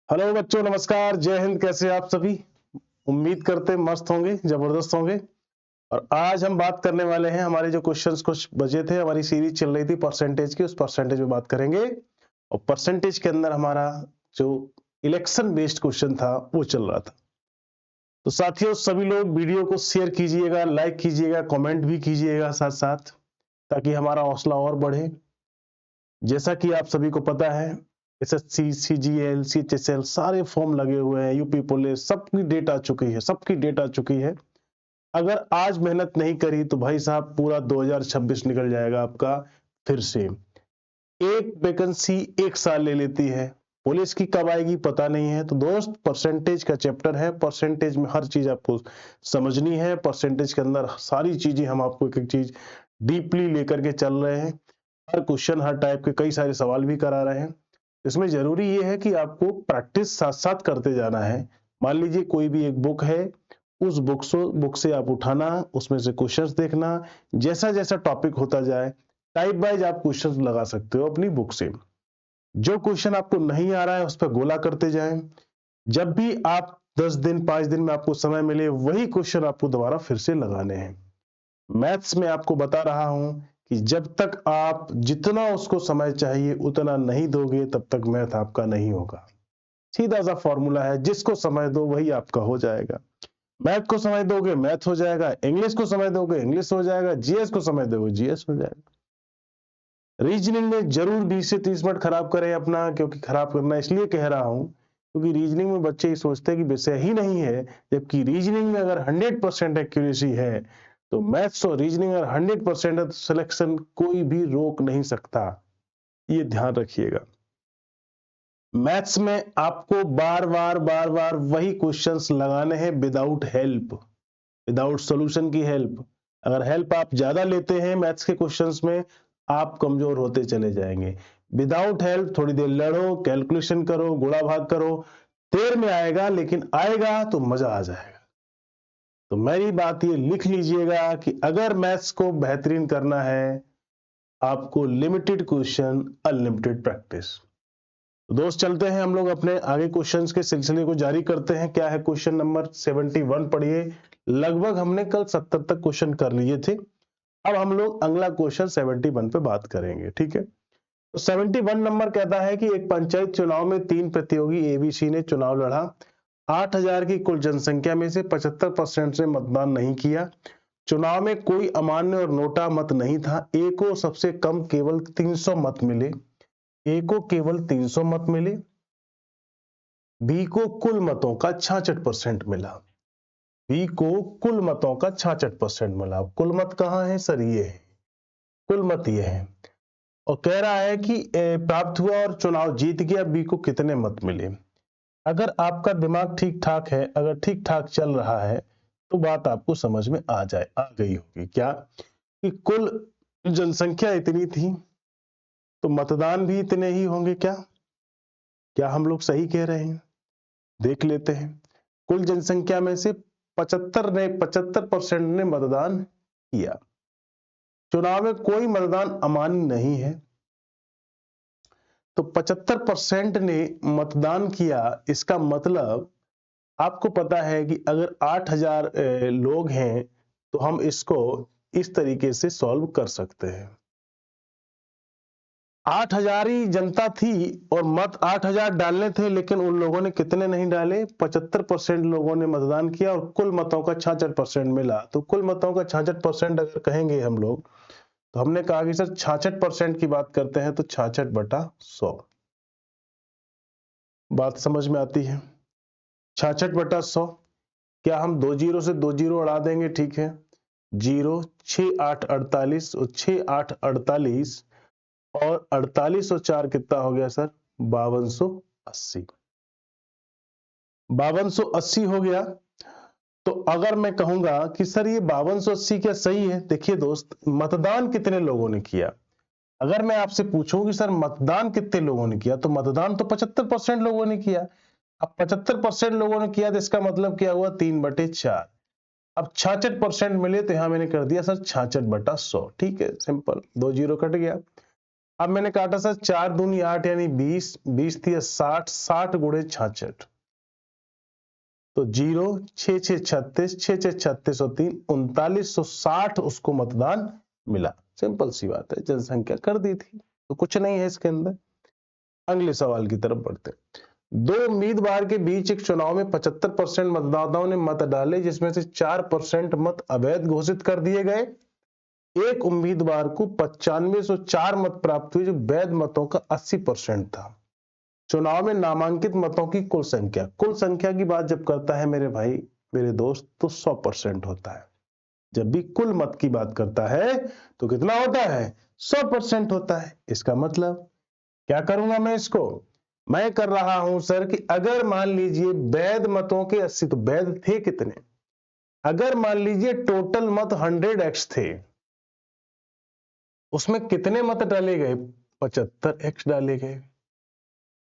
Hello बच्चों, नमस्कार, जय हिंद। कैसे आप सभी? उम्मीद करते हैं मस्त होंगे, जबरदस्त होंगे। और आज हम बात करने वाले हैं, हमारे जो क्वेश्चंस कुछ बचे थे, हमारी सीरीज चल रही थी परसेंटेज की, उस परसेंटेज में बात करेंगे। और परसेंटेज के अंदर हमारा जो इलेक्शन बेस्ड क्वेश्चन था वो चल रहा था। तो साथियों, सभी लोग वीडियो को शेयर कीजिएगा, लाइक कीजिएगा, कमेंट भी कीजिएगा साथ साथ, ताकि हमारा हौसला और बढ़े। जैसा कि आप सभी को पता है, एसएससी, सीजीएल, सीएचएसएल सारे फॉर्म लगे हुए हैं, यूपी पुलिस सबकी डेट आ चुकी है, सबकी डेट आ चुकी है। अगर आज मेहनत नहीं करी तो भाई साहब पूरा 2026 निकल जाएगा आपका फिर से। एक वैकेंसी एक साल ले लेती है, पुलिस की कब आएगी पता नहीं है। तो दोस्त, परसेंटेज का चैप्टर है, परसेंटेज में हर चीज आपको समझनी है। परसेंटेज के अंदर सारी चीजें हम आपको एक एक चीज डीपली लेकर के चल रहे हैं। हर क्वेश्चन, हर टाइप के कई सारे सवाल भी करा रहे हैं। इसमें जरूरी ये है कि आपको प्रैक्टिस साथ साथ करते जाना है। मान लीजिए कोई भी एक बुक है, उस बुक से आप उठाना, उसमें से क्वेश्चंस देखना, जैसा जैसा टॉपिक होता जाए टाइप वाइज आप क्वेश्चंस लगा सकते हो अपनी बुक से। जो क्वेश्चन आपको नहीं आ रहा है उस पर गोला करते जाएं। जब भी आप 10 दिन 5 दिन में आपको समय मिले, वही क्वेश्चन आपको दोबारा फिर से लगाने हैं। मैथ्स में आपको बता रहा हूं कि जब तक आप जितना उसको समय चाहिए उतना नहीं दोगे, तब तक मैथ आपका नहीं होगा। सीधा सा फॉर्मूला है, जिसको समय दो वही आपका हो जाएगा। मैथ को समय दोगे मैथ हो जाएगा, इंग्लिश को समय दोगे इंग्लिश हो जाएगा, जीएस को समय दोगे जीएस हो जाएगा। रीजनिंग में जरूर 20 से 30 मिनट खराब करें अपना, क्योंकि खराब करना इसलिए कह रहा हूं क्योंकि रीजनिंग में बच्चे ये सोचते हैं कि विषय ही नहीं है, जबकि रीजनिंग में अगर 100% एक्यूरेसी है तो मैथ्स और रीजनिंग अगर 100% है तो सिलेक्शन कोई भी रोक नहीं सकता। ये ध्यान रखिएगा। मैथ्स में आपको बार बार वही क्वेश्चंस लगाने हैं विदाउट हेल्प, विदाउट सॉल्यूशन की हेल्प। अगर हेल्प आप ज्यादा लेते हैं मैथ्स के क्वेश्चंस में, आप कमजोर होते चले जाएंगे। विदाउट हेल्प थोड़ी देर लड़ो, कैलकुलेशन करो, गुणा भाग करो, देर में आएगा लेकिन आएगा तो मजा आ जाएगा। तो मेरी बात ये लिख लीजिएगा कि अगर मैथ्स को बेहतरीन करना है, आपको लिमिटेड क्वेश्चन, अनलिमिटेड प्रैक्टिस। तो दोस्त, चलते हैं हम लोग अपने आगे क्वेश्चंस के सिलसिले को जारी करते हैं। क्या है क्वेश्चन नंबर 71 पढ़िए। लगभग हमने कल 70 तक क्वेश्चन कर लिए थे। अब हम लोग अगला क्वेश्चन 71 पे बात करेंगे, ठीक है। तो 71 नंबर कहता है कि एक पंचायत चुनाव में 3 प्रतियोगी एबीसी ने चुनाव लड़ा। 8000 की कुल जनसंख्या में से 75% से मतदान नहीं किया। चुनाव में कोई अमान्य और नोटा मत नहीं था। ए को सबसे कम केवल 300 मत मिले। ए को केवल 300 मत मिले। बी को कुल मतों का 66% मिला। बी को कुल मतों का 66% मिला। कुल मत कहां है सर? ये है कुल मत, ये है। और कह रहा है कि प्राप्त हुआ और चुनाव जीत गया, बी को कितने मत मिले। अगर आपका दिमाग ठीक ठाक है, अगर ठीक ठाक चल रहा है, तो बात आपको समझ में आ गई होगी। क्या कि कुल जनसंख्या इतनी थी तो मतदान भी इतने ही होंगे। क्या क्या हम लोग सही कह रहे हैं? देख लेते हैं। कुल जनसंख्या में से 75% ने मतदान किया। चुनाव में कोई मतदान अमान्य नहीं है, तो 75% ने मतदान किया। इसका मतलब आपको पता है कि अगर 8000 लोग हैं तो हम इसको इस तरीके से सॉल्व कर सकते हैं। 8000 ही जनता थी और मत 8000 डालने थे, लेकिन उन लोगों ने कितने नहीं डाले? 75% लोगों ने मतदान किया और कुल मतों का 66% मिला। तो कुल मतों का 66% अगर कहेंगे हम लोग, तो हमने कहा कि सर 66% की बात करते हैं तो 66/100। बात समझ में आती है? 66/100। क्या हम 2 जीरो से 2 जीरो उड़ा देंगे? ठीक है। 0 6 8 48 और 6 8 48 और 48 और 4 कितना हो गया सर? 5280। 5280 हो गया। तो अगर मैं कहूंगा कि सर ये 5280 क्या सही है? देखिए दोस्त, मतदान कितने लोगों ने किया, अगर मैं आपसे पूछूं कि सर मतदान कितने लोगों ने किया, तो मतदान तो 75% लोगों ने किया। अब 75% लोगों ने किया तो इसका मतलब क्या हुआ? 3/4। अब 66% मिले तो यहां मैंने कर दिया सर 66/100। ठीक है, सिंपल, 2 जीरो कट गया। अब मैंने काटा सर 4 दूनी 8 यानी 20, 20 थी 60, 60 गुणे 66 तो 0, 6 6 36, 6 6 36 और 3 3960 उसको मतदान मिला। सिंपल सी बात है, जनसंख्या कर दी थी, तो कुछ नहीं है इसके अंदर। अगले सवाल की तरफ बढ़ते हैं। दो उम्मीदवार के बीच एक चुनाव में 75% मतदाताओं ने मत डाले, जिसमें से 4% मत अवैध घोषित कर दिए गए। एक उम्मीदवार को 9504 मत प्राप्त हुए, जो वैध मतों का 80% था। चुनाव में नामांकित मतों की कुल संख्या की बात जब करता है मेरे भाई मेरे दोस्त, तो 100% होता है। जब भी कुल मत की बात करता है तो कितना होता है? 100% होता है। इसका मतलब क्या करूंगा मैं इसको? मैं कर रहा हूं सर कि अगर मान लीजिए वैध मतों के 80, तो वैध थे कितने? अगर मान लीजिए टोटल मत 100x थे, उसमें कितने मत डाले गए? 75x डाले गए।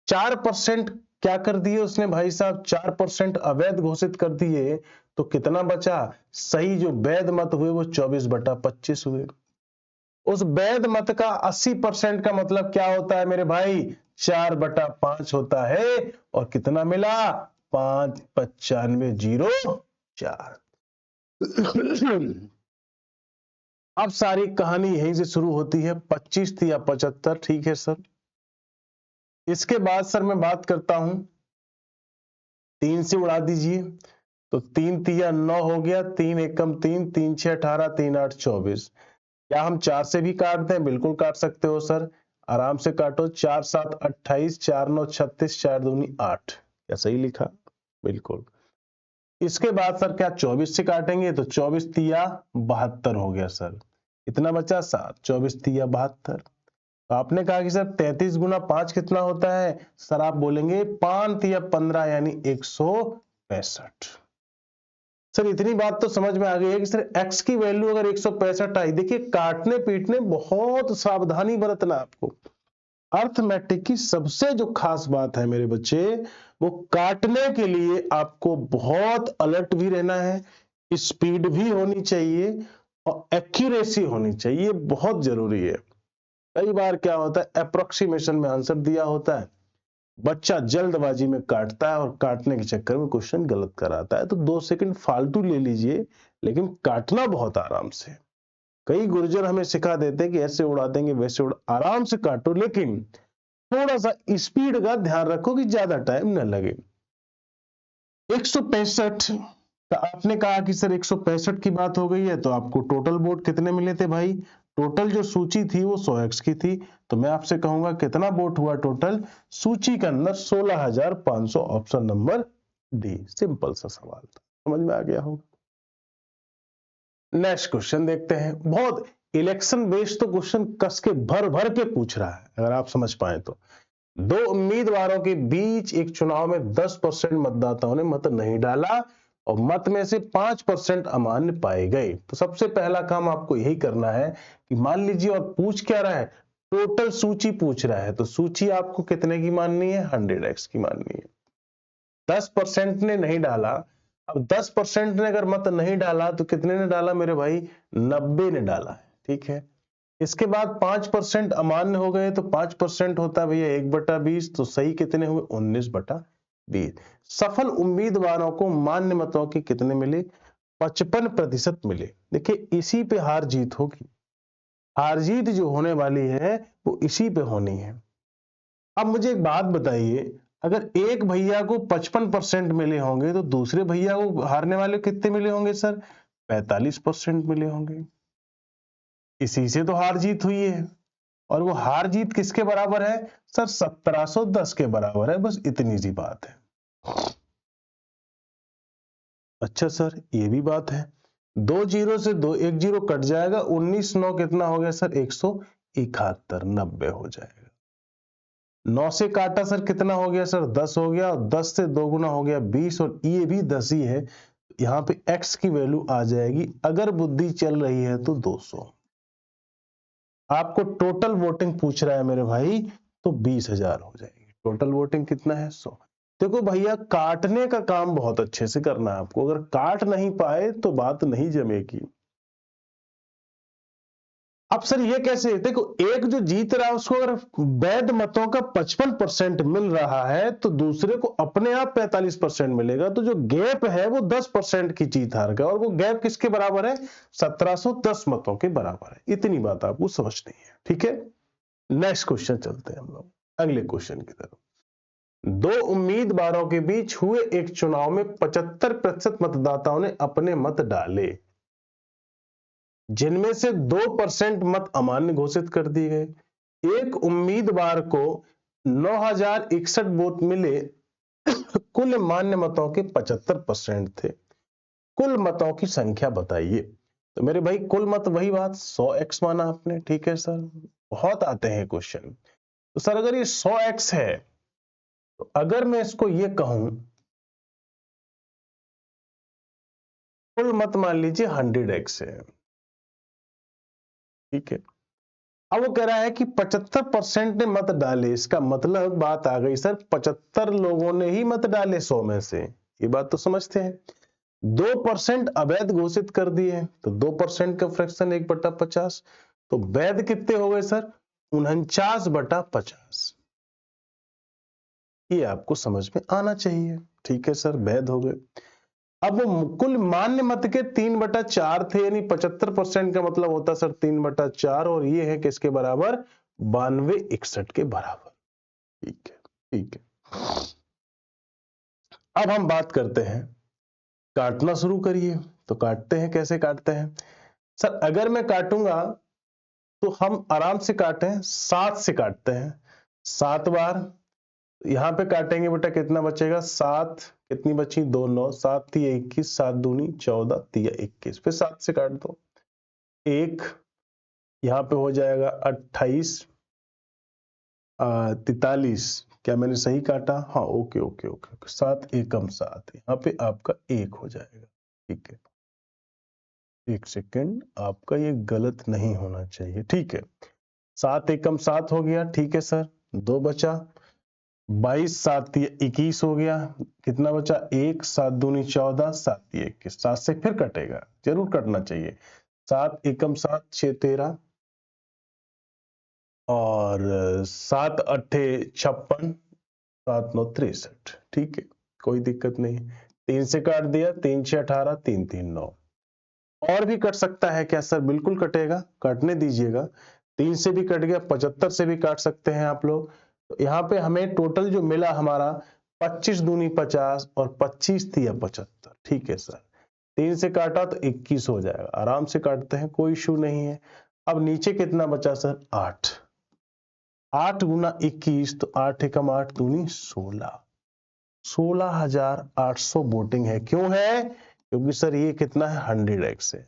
4% क्या कर दिए उसने भाई साहब? 4% अवैध घोषित कर दिए, तो कितना बचा? सही जो वैध मत हुए वो 24/25 हुए। उस वैध मत का 80% का मतलब क्या होता है मेरे भाई? 4/5 होता है। और कितना मिला? 59504। अब सारी कहानी यहीं से शुरू होती है। 25 थी या 75? ठीक है सर। इसके बाद सर मैं बात करता हूं, 3 से उड़ा दीजिए, तो 3 तिया 9 हो गया, 3 एकम 3, 3 6 18, 3 8 24। क्या हम 4 से भी काट दें? बिल्कुल काट सकते हो सर, आराम से काटो। 4 7 28, 4 9 36, 4 दूनी 8। क्या सही लिखा? बिल्कुल। इसके बाद सर क्या 24 से काटेंगे? तो 24 तिया 72 हो गया सर। इतना बचा 7, 24 तिया 72। तो आपने कहा कि सर 33 गुना 5 कितना होता है? सर आप बोलेंगे 5 तिया 15 यानी 165। सर इतनी बात तो समझ में आ गई है कि सर x की वैल्यू अगर 165 आई, देखिए काटने पीटने बहुत सावधानी बरतना आपको। अर्थमेटिक की सबसे जो खास बात है मेरे बच्चे, वो काटने के लिए आपको बहुत अलर्ट भी रहना है, स्पीड भी होनी चाहिए और एक्यूरेसी होनी चाहिए, बहुत जरूरी है। कई बार क्या होता है, अप्रोक्सीमेशन में आंसर दिया होता है, बच्चा जल्दबाजी में काटता है और काटने के चक्कर में क्वेश्चन गलत कराता है, तो 2 सेकंड फालतू ले लीजिए, लेकिन काटना बहुत आराम से। कई गुरुजन हमें सिखा देते हैं कि ऐसे उड़ा देंगे वैसे आराम से काटो, लेकिन थोड़ा सा स्पीड का ध्यान रखो कि ज्यादा टाइम न लगे। 165 का आपने कहा कि सर 165 की बात हो गई है, तो आपको टोटल वोट कितने मिले थे भाई? टोटल जो सूची थी वो 100x की थी, तो मैं आपसे कहूंगा कितना वोट हुआ टोटल? सूची के अंदर 16,500, ऑप्शन नंबर डी। सिंपल सा सवाल था, समझ में आ गया होगा। नेक्स्ट क्वेश्चन देखते हैं। बहुत इलेक्शन बेस्ड तो क्वेश्चन कस के भर भर के पूछ रहा है, अगर आप समझ पाए तो। दो उम्मीदवारों के बीच एक चुनाव में 10% मतदाताओं ने मत नहीं डाला और मत में से 5% अमान्य पाए गए। तो सबसे पहला काम आपको यही करना है कि मान लीजिए, और पूछ क्या रहा है? टोटल सूची पूछ रहा है, तो सूची आपको कितने की माननी है? 100x की माननी है। 10% ने नहीं डाला, अब 10% ने अगर मत नहीं डाला तो कितने ने डाला मेरे भाई? 90 ने डाला है, ठीक है। इसके बाद 5% अमान्य हो गए, तो 5% होता है भैया 1/20, तो सही कितने हुए? 19/20। सफल उम्मीदवारों को मान्य मतों के कितने मिले? 55% मिले। देखिए इसी पे हार जीत होगी, हार जीत जो होने वाली है वो इसी पे होनी है। अब मुझे एक बात बताइए, अगर एक भैया को 55% मिले होंगे तो दूसरे भैया को हारने वाले कितने मिले होंगे सर? 45% मिले होंगे। इसी से तो हार जीत हुई है, और वो हार जीत किसके बराबर है सर? 1710 के बराबर है, बस इतनी सी बात है। अच्छा सर ये भी बात है, 2 जीरो से 1 जीरो कट जाएगा, 19 9 कितना हो गया सर? 171, 90 हो जाएगा। 9 से काटा सर कितना हो गया सर? 10 हो गया, और 10 से 2 गुना हो गया 20, और ये भी 10 ही है। यहाँ पे x की वैल्यू आ जाएगी, अगर बुद्धि चल रही है तो 200। आपको टोटल वोटिंग पूछ रहा है मेरे भाई, तो 20,000 हो जाएगी। टोटल वोटिंग कितना है? 100। देखो भैया काटने का काम बहुत अच्छे से करना है आपको, अगर काट नहीं पाए तो बात नहीं जमेगी। अब सर ये कैसे, देखो एक जो जीत रहा है उसको अगर वैध मतों का 55% मिल रहा है तो दूसरे को अपने आप 45% मिलेगा, तो जो गैप है वो 10% की जीत हार का, और वो गैप किसके बराबर है, 1710 मतों के बराबर है। इतनी बात आपको समझनी है, ठीक है। नेक्स्ट क्वेश्चन चलते हैं हम लोग अगले क्वेश्चन की तरफ। दो उम्मीदवारों के बीच हुए एक चुनाव में 75% मतदाताओं ने अपने मत डाले, जिनमें से 2% मत अमान्य घोषित कर दिए गए। एक उम्मीदवार को 9061 वोट मिले। कुल मान्य मतों के 75% थे। कुल मतों की संख्या बताइए। तो मेरे भाई कुल मत वही बात 100x माना आपने, ठीक है सर। बहुत आते हैं क्वेश्चन। तो सर अगर ये 100x है तो अगर मैं इसको ये कहूं कुल मत मान लीजिए 100x है, ठीक है। अब वो कह रहा है कि 75% ने मत डाले, इसका मतलब बात आ गई सर 75 लोगों ने ही मत डाले 100 में से, ये बात तो समझते हैं। 2% अवैध घोषित कर दिए, तो 2% का फ्रैक्शन 1/50, तो वैध कितने हो गए सर 49/50। ये आपको समझ में आना चाहिए, ठीक है सर, वैध हो गए। अब वो कुल मान्य मत के 3/4 थे, यानी 75% का मतलब होता सर 3/4, और ये है किसके बराबर 9261 के बराबर, ठीक है, ठीक है। अब हम बात करते हैं, काटना शुरू करिए। तो काटते हैं, कैसे काटते हैं सर, अगर मैं काटूंगा तो हम आराम से काटें, 7 से काटते हैं, 7 बार यहां पे काटेंगे बेटा, कितना बचेगा 7, कितनी बची 2 9, 7 3 21, 7 दूनी 14, 3 21, फिर 7 से काट दो, 1 यहां पे हो जाएगा 28, 43, क्या मैंने सही काटा, हाँ ओके ओके ओके, 7 एकम 7, यहाँ पे आपका 1 हो जाएगा, ठीक है। एक सेकेंड, आपका ये गलत नहीं होना चाहिए, ठीक है। 7 एकम 7 हो गया, ठीक है सर, 2 बचा, 22 7 21 हो गया, कितना बचा 1, 7 दूनी 14, 7 21, 7 से फिर कटेगा, जरूर कटना चाहिए, 7 एकम 7 6 13, और 7 अट्ठे 56, 7 9 63, ठीक है, कोई दिक्कत नहीं। 3 से काट दिया, 3 6 18, 3 3 9। और भी कट सकता है क्या सर, बिल्कुल कटेगा, काटने दीजिएगा। 3 से भी कट गया, 75 से भी काट सकते हैं आप लोग। तो यहाँ पे हमें टोटल जो मिला हमारा 25 दूनी 50 और 25 थी 75, ठीक है सर। 3 से काटा तो 21 हो जाएगा, आराम से काटते हैं, कोई इशू नहीं है। अब नीचे कितना बचा सर 8, 8 गुना 21, तो 8 एकम 8 दूनी 16, 16,800 वोटिंग है। क्यों है, क्योंकि सर ये कितना है 100x है।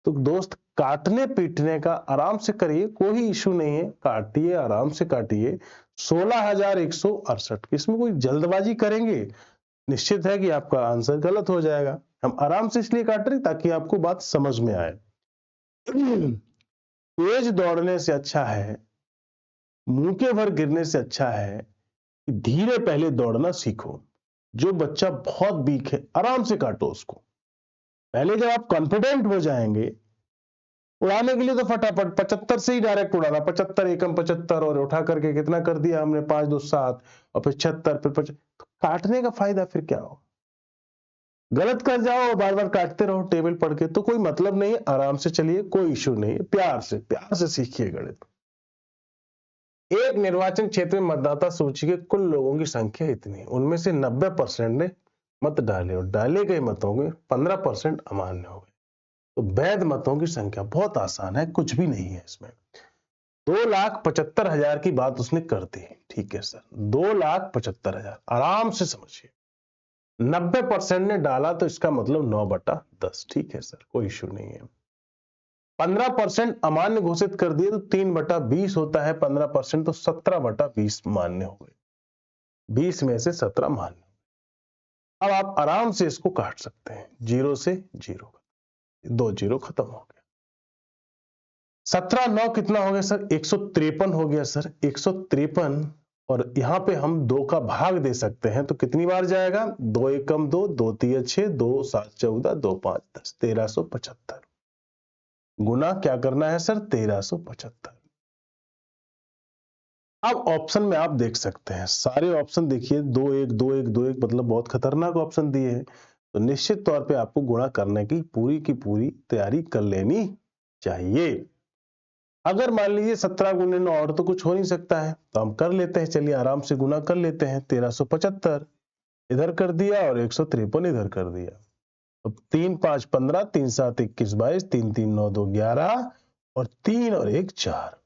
तो दोस्त काटने पीटने का आराम से करिए, कोई इशू नहीं है, काटिए आराम से काटिए। 16,168, इसमें कोई जल्दबाजी करेंगे निश्चित है कि आपका आंसर गलत हो जाएगा। हम आराम से इसलिए काट रहे ताकि आपको बात समझ में आए। तेज दौड़ने से अच्छा है, मुंह के भर गिरने से अच्छा है कि धीरे पहले दौड़ना सीखो। जो बच्चा बहुत वीक है आराम से काटो उसको, पहले जब आप कॉन्फिडेंट हो जाएंगे उड़ाने के लिए तो फटाफट 75 से ही डायरेक्ट उड़ाना, 75 एकम 75, और उठा करके कितना कर दिया हमने 5 2 7, और फिर 76, फिर 75, तो काटने का फायदा फिर क्या हो, गलत कर जाओ और बार बार काटते रहो टेबल पढ़ के, तो कोई मतलब नहीं है। आराम से चलिए, कोई इशू नहीं है, प्यार से सीखिए गणित। एक निर्वाचन क्षेत्र में मतदाता सूची के कुल लोगों की संख्या इतनी, उनमें से 90% ने मत डाले और डाले गए मतों में 15% अमान्य हो गए। तो वैध मतों की संख्या बहुत आसान है, कुछ भी नहीं है इसमें। 2,75,000 की बात उसने कर दी, ठीक है सर, 2,75,000, आराम से समझिए। 90% ने डाला तो इसका मतलब 9/10, ठीक है सर, कोई इश्यू नहीं है। 15% अमान्य घोषित कर दिए तो 3/20 होता है 15%, तो 17/20 मान्य हो गए, 20 में से 17 मान्य। अब आप आराम से इसको काट सकते हैं, 0 से 0, 2 0 खत्म हो गया। 17 9 कितना हो गया सर 153 हो गया सर, 153, और यहां पे हम 2 का भाग दे सकते हैं, तो कितनी बार जाएगा 2 एकम 2, 2 3 6, 2 7 14, 2 5 10, 1375। गुना क्या करना है सर 1375। अब ऑप्शन में आप देख सकते हैं सारे ऑप्शन देखिए 2 1 2 1 2 1 मतलब बहुत खतरनाक ऑप्शन दिए हैं, तो निश्चित तौर पे आपको गुणा करने की पूरी तैयारी कर लेनी चाहिए। अगर मान लीजिए 17 गुने 9 और तो कुछ हो नहीं सकता है, तो हम कर लेते हैं, चलिए आराम से गुना कर लेते हैं। 1375 इधर कर दिया और 153 इधर कर दिया। तो 3 5 15, 3 7 21 22, 3 3 9 2 11 और 3 और 1 4,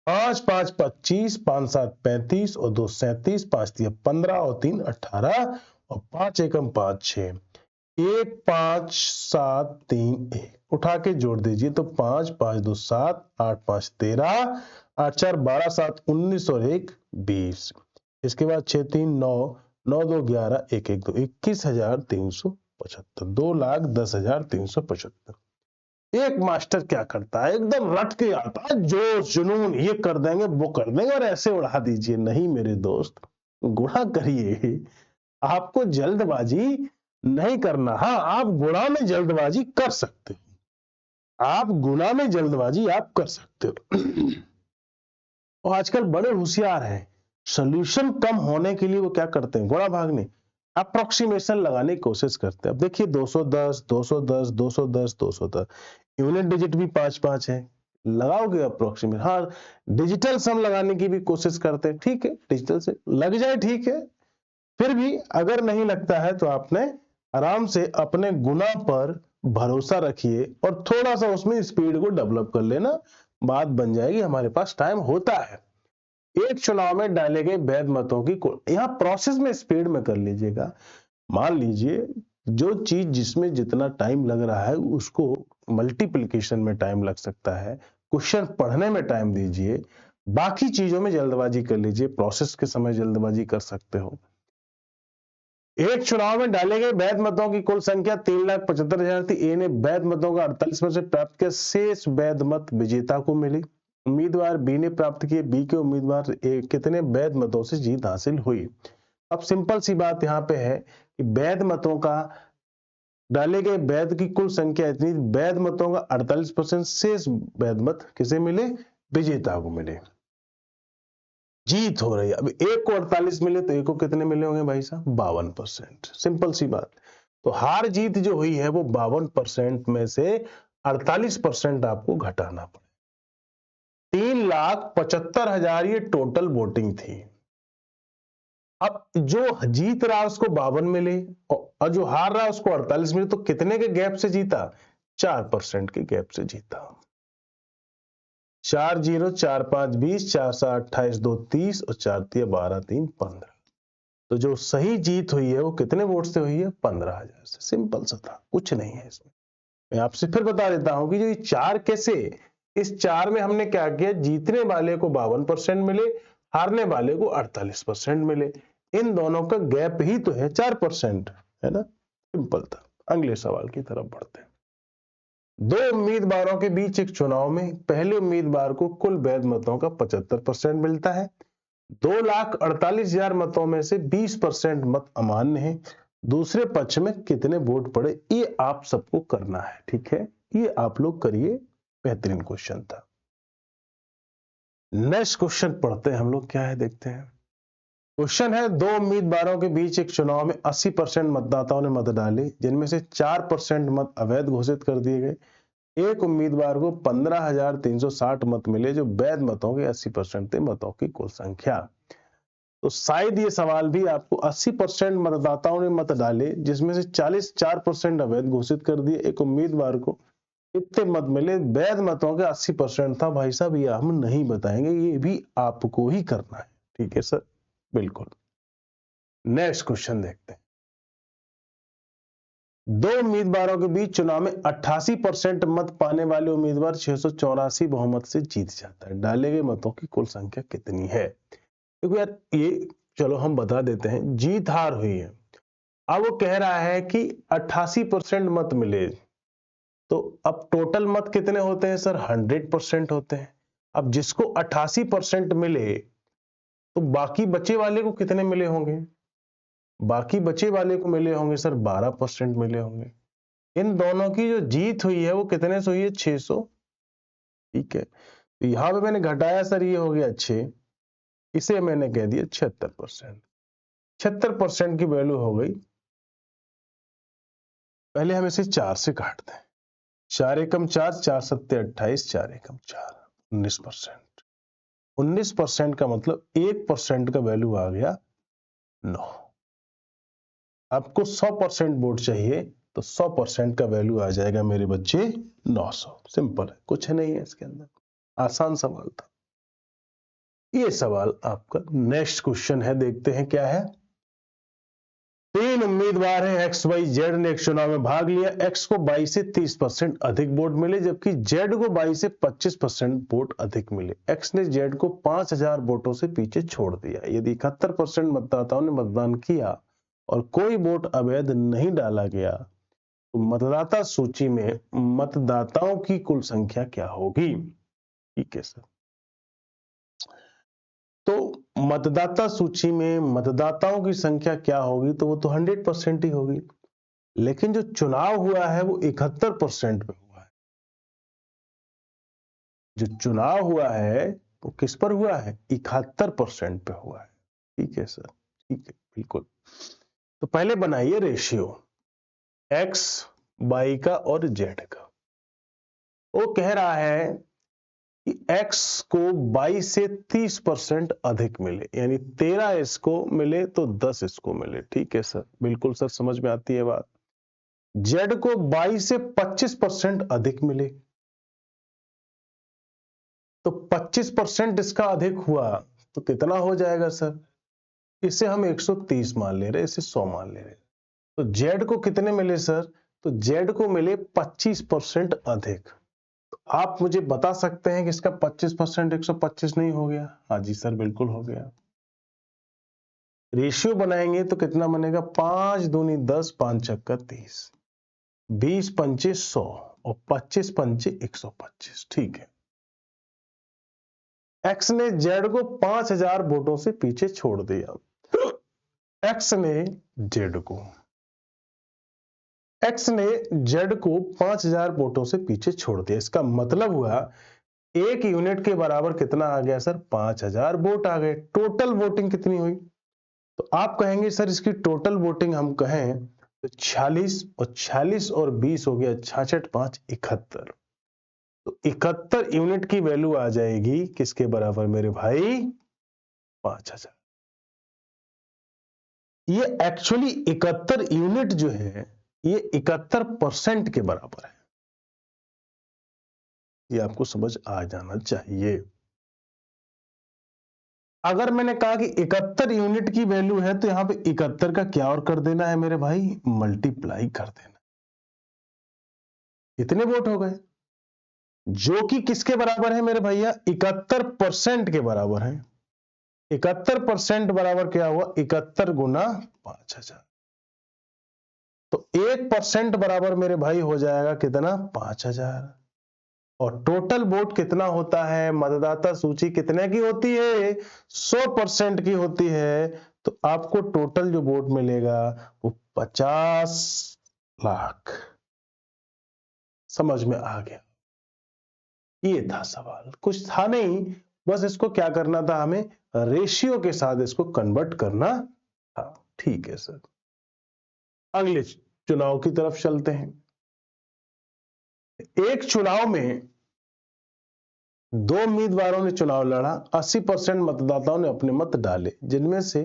5 5 25, 5 7 35 और 2 37, 5 3 15 और 3 18 और 5 एकम 5 6, 1 5 7 3 1 उठा के जोड़ दीजिए तो 5 5 2 7, 8 5 13, 8 4 12, 7 19 और 1 20। इसके बाद 6 3 9, 9 2 11, 1 1 2 21,375, 2,10,375। एक मास्टर क्या करता है, एकदम रट के आता है, जोश जुनून, ये कर देंगे वो कर देंगे और ऐसे उड़ा दीजिए। नहीं मेरे दोस्त, गुणा करिए, आपको जल्दबाजी नहीं करना। हाँ, आप गुणा में जल्दबाजी कर सकते हो, आप गुणा में जल्दबाजी आप कर सकते हो। और आजकल बड़े होशियार हैं, सोल्यूशन कम होने के लिए वो क्या करते हैं, गुणा भाग नहीं, अप्रोक्सीमेशन लगाने की कोशिश करते हैं। अब देखिए 210 210 210 210, यूनिट डिजिट भी 5 5 है, लगाओगे अप्रोक्सीमेट। हाँ, डिजिटल सम लगाने की भी कोशिश करते हैं, ठीक है, डिजिटल से लग जाए ठीक है। फिर भी अगर नहीं लगता है तो आपने आराम से अपने गुना पर भरोसा रखिए और थोड़ा सा उसमें स्पीड को डेवलप कर लेना, बात बन जाएगी। हमारे पास टाइम होता है। एक चुनाव में डाले गए वैध मतों की यहां प्रोसेस में स्पीड में कर लीजिएगा। मान लीजिए जो चीज जिसमें जितना टाइम लग रहा है उसको मल्टीप्लिकेशन में टाइम लग सकता है, क्वेश्चन पढ़ने में टाइम दीजिए, बाकी चीजों में जल्दबाजी कर लीजिए, प्रोसेस के समय जल्दबाजी कर सकते हो। एक चुनाव में डाले गए वैध मतों की कुल संख्या 3,75,000 थी। ए ने वैध मतों का 48% प्राप्त किया, शेष वैध मत विजेता को मिली। उम्मीदवार बी ने प्राप्त किए, बी के उम्मीदवार ए कितने वैध मतों से जीत हासिल हुई। अब सिंपल सी बात यहाँ पे है कि वैध मतों का डाले गए वैध की कुल संख्या इतनी, वैध मतों का 48%, शेष वैध मत किसे मिले, विजेता को मिले। जीत हो रही है। अब एक को 48 मिले तो एक को कितने मिले होंगे भाई साहब, 52%। सिंपल सी बात। तो हार जीत जो हुई है वो 52% में से 48% आपको घटाना पड़े। 3,75,000 ये टोटल वोटिंग थी। अब जो जीत रहा उसको 52 मिले और जो हार रहा उसको 48 मिले, तो कितने के गैप से जीता, 4% के गैप से जीता। 4 0 4 5 20, 4 7 28, 2 30 और 4 3 12 3 15। तो जो सही जीत हुई है वो कितने वोट से हुई है, 15,000 से। सिंपल सा था, कुछ नहीं है इसमें। मैं आपसे फिर बता देता हूं कि जो ये 4 कैसे, इस 4 में हमने क्या किया, जीतने वाले को 52% मिले, हारने वाले को 48% मिले। इन दोनों का गैप ही तो है 4%, है ना। सिंपल था। अगले सवाल की तरफ बढ़ते हैं। दो उम्मीदवारों के बीच एक चुनाव में पहले उम्मीदवार को कुल वैध मतों का 75% मिलता है। 2,48,000 मतों में से 20% मत अमान्य है। दूसरे पक्ष में कितने वोट पड़े, ये आप सबको करना है, ठीक है, ये आप लोग करिए। बेहतरीन क्वेश्चन था। नेक्स्ट क्वेश्चन पढ़ते हैं हम लोग, क्या है देखते हैं। क्वेश्चन है, दो उम्मीदवारों के बीच एक चुनाव में 80% मतदाताओं ने मत डाले, जिनमें से 4% मत अवैध घोषित कर दिए गए। एक उम्मीदवार को 15,360 मत मिले, जो वैध मतों के 80% थे मतों की कुल संख्या। तो शायद ये सवाल भी आपको 80% मतदाताओं ने मत डाले, जिसमें से 4% अवैध घोषित कर दिए, एक उम्मीदवार को कितने मत मिले, वैध मतों के 80% था। भाई साहब ये हम नहीं बताएंगे, ये भी आपको ही करना है, ठीक है सर, बिल्कुल। नेक्स्ट क्वेश्चन देखते हैं। दो उम्मीदवारों के बीच चुनाव में 88% मत पाने वाले उम्मीदवार 684 बहुमत से जीत जाता है। डाले गए मतों की कुल संख्या कितनी है। देखो यार, ये चलो हम बता देते हैं, जीत हार हुई है। अब वो कह रहा है कि 88% मत मिले, तो अब टोटल मत कितने होते हैं सर, 100% होते हैं। अब जिसको 88% मिले तो बाकी बचे वाले को कितने मिले होंगे, बाकी बचे वाले को मिले होंगे सर 12% मिले होंगे। इन दोनों की जो जीत हुई है वो कितने से हुई है, 600 ठीक है, तो यहां पे मैंने घटाया सर, ये हो गया 6, इसे मैंने कह दिया 76%। 76% की वैल्यू हो गई। पहले हम इसे 4 से काटते हैं। 4 एकम 4, 4 सत्ते 28, 4 एकम 4, 19%। 19% का मतलब 1% का वैल्यू आ गया 9। आपको 100% वोट चाहिए तो 100% का वैल्यू आ जाएगा मेरे बच्चे 900। सिंपल है, कुछ नहीं है इसके अंदर, आसान सवाल था। ये सवाल आपका नेक्स्ट क्वेश्चन है, देखते हैं क्या है। 3 उम्मीदवार हैं एक्स वाई जेड ने एक चुनाव में भाग लिया। एक्स को 22 से 30% अधिक वोट मिले, जबकि जेड को 22 से 25% वोट अधिक मिले। एक्स ने जेड को 5000 वोटों से पीछे छोड़ दिया। यदि 71% मतदाताओं ने मतदान किया और कोई वोट अवैध नहीं डाला गया तो मतदाता सूची में मतदाताओं की कुल संख्या क्या होगी? ठीक है सर, तो मतदाता सूची में मतदाताओं की संख्या क्या होगी? तो वो तो 100% ही होगी, लेकिन जो चुनाव हुआ है वो 71% पे हुआ है। जो चुनाव हुआ है वो किस पर हुआ है? 71% पे हुआ है। ठीक है सर, ठीक है, बिल्कुल। तो पहले बनाइए रेशियो एक्स वाई का और जेड का। वो कह रहा है कि x को 22 से 30% अधिक मिले, यानी 13 इसको मिले तो 10 इसको मिले। ठीक है सर, बिल्कुल सर, समझ में आती है बात। z को 22 से 25% अधिक मिले, तो 25% इसका अधिक हुआ तो कितना हो जाएगा सर? इसे हम 130 मान ले रहे, इसे 100 मान ले रहे। तो z को कितने मिले सर? तो z को मिले 25% अधिक। आप मुझे बता सकते हैं कि इसका 25% 125 नहीं हो गया? हाँ जी सर, बिल्कुल हो गया। रेशियो बनाएंगे तो कितना बनेगा? 5 दूनी 10, 5 छक्का 30, 20 पंचे 100 और 25 पंचे 125। ठीक है, एक्स ने जेड को 5000 वोटों से पीछे छोड़ दिया। एक्स ने जेड को एक्स ने जेड को 5000 वोटों से पीछे छोड़ दिया। इसका मतलब हुआ एक यूनिट के बराबर कितना आ गया सर? 5000 वोट आ गए। टोटल वोटिंग कितनी हुई? तो आप कहेंगे सर इसकी टोटल वोटिंग हम कहें तो 46 और 46 और 20 हो गया 66, 5 71। तो 71 यूनिट की वैल्यू आ जाएगी किसके बराबर मेरे भाई? 5000। ये एक्चुअली 71 यूनिट जो है ये 71% के बराबर है। ये आपको समझ आ जाना चाहिए। अगर मैंने कहा कि 71 यूनिट की वैल्यू है तो यहां पे 71 का क्या और कर देना है मेरे भाई? मल्टीप्लाई कर देना। कितने वोट हो गए? जो कि किसके बराबर है मेरे भैया? 71% के बराबर है। 71% बराबर क्या हुआ? 71 गुना 5000। तो 1% बराबर मेरे भाई हो जाएगा कितना? 5000। और टोटल वोट कितना होता है? मतदाता सूची कितने की होती है? 100% की होती है। तो आपको टोटल जो वोट मिलेगा वो 50 लाख। समझ में आ गया? ये था सवाल, कुछ था नहीं, बस इसको क्या करना था? हमें रेशियो के साथ इसको कन्वर्ट करना था। ठीक है सर, अगले चुनाव की तरफ चलते हैं। एक चुनाव में दो उम्मीदवारों ने चुनाव लड़ा। 80% मतदाताओं ने अपने मत डाले, जिनमें से